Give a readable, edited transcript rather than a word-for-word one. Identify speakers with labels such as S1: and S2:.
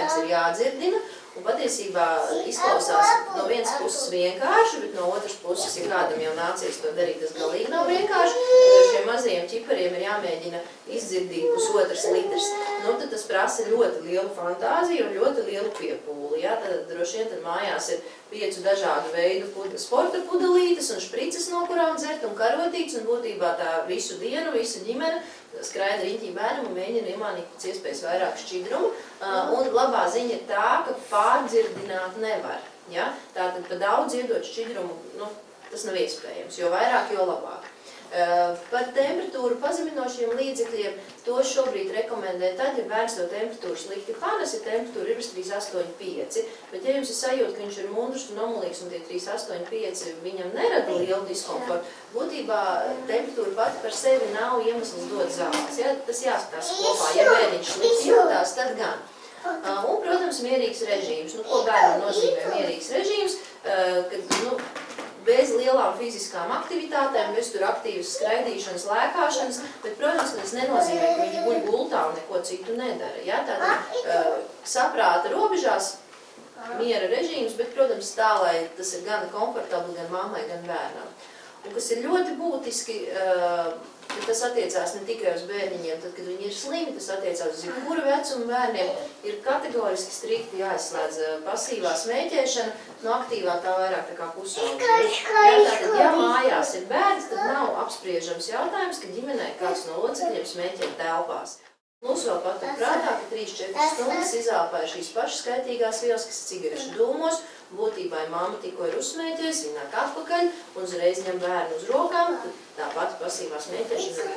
S1: bērns ir jādzirdina. Un patiesībā izklausās no vienas puses vienkārši, bet no otras puses, ja kādam jau nācies to darīt, tas galīgi nav vienkārši. Tad šiem mazajiem ķipariem ir jāmēģina izdzirdīt 1,5 litrs. Nu, tad tas prasa ļoti lielu fantāziju un ļoti lielu piepūli. Ja? Tad droši vien tad mājās ir 5 dažādu veidu sporta pudelītes un šprices, no kurām dzert un karotītes. Un būtībā tā visu dienu, visa ģimene skraida riņķī bērnam un mēģina iemānīt pēc iespējas vairāk šķidrumu. Un labā ziņa ir tā, ka pārdzirdināt nevar. Ja? Tātad pa daudz iedot šķidrumu, nu, tas nav iespējams, jo vairāk, jo labāk. Par temperatūru pazeminošiem līdzekļiem to šobrīd rekomendē tad, ja bērns to temperatūru slikti panes, ja temperatūra ir virs 3,8,5. Bet ja jums ir sajūta, ka viņš ir mundrs un nomulīgs un tie 3,8,5 viņam nerada lielu diskomfortu, būtībā temperatūra pati par sevi nav iemesls dot zāles. Ja? Tas jāskatās kopā. Ja bērniņš slikti jūtās, tad gan. Un, protams, mierīgs režīms. Nu, ko bērnam nozīmē mierīgs režīms? Kad, nu, bez lielām fiziskām aktivitātēm, bez tur aktīvas skraidīšanas, lēkāšanas, bet, protams, tas nenozīmē, ka viņi guļ gultā un neko citu nedara. Ja? Tātad saprāta robežās miera režīms, bet, protams, tā, lai tas ir gan komfortabli, gan mammai, gan bērnam. Un kas ir ļoti būtiski, tas attiecās ne tikai uz bērniņiem, tad, kad viņi ir slimi, tas attiecās uz jebkura vecuma bērniem, ir kategoriski strikti jāizslēdz pasīvā smēķēšana, no aktīvā tā vairāk tā kā pusauga. Tātad, ja mājās ir bērns, tad nav apspriežams jautājums, ka ģimenē kāds no locekļiem smēķē telpās. Mums vēl patur prātā, ka 3-4 stundas izelpāja šīs pašas skaitīgās vielas, kas cigarešu dūmos. Būtībā, ja mamma tikko ir uzsmēķējusi, viņa nāk atpakaļ un uzreiz ņem bērnu uz rokām, tad tā pati pasīvā smēķēšana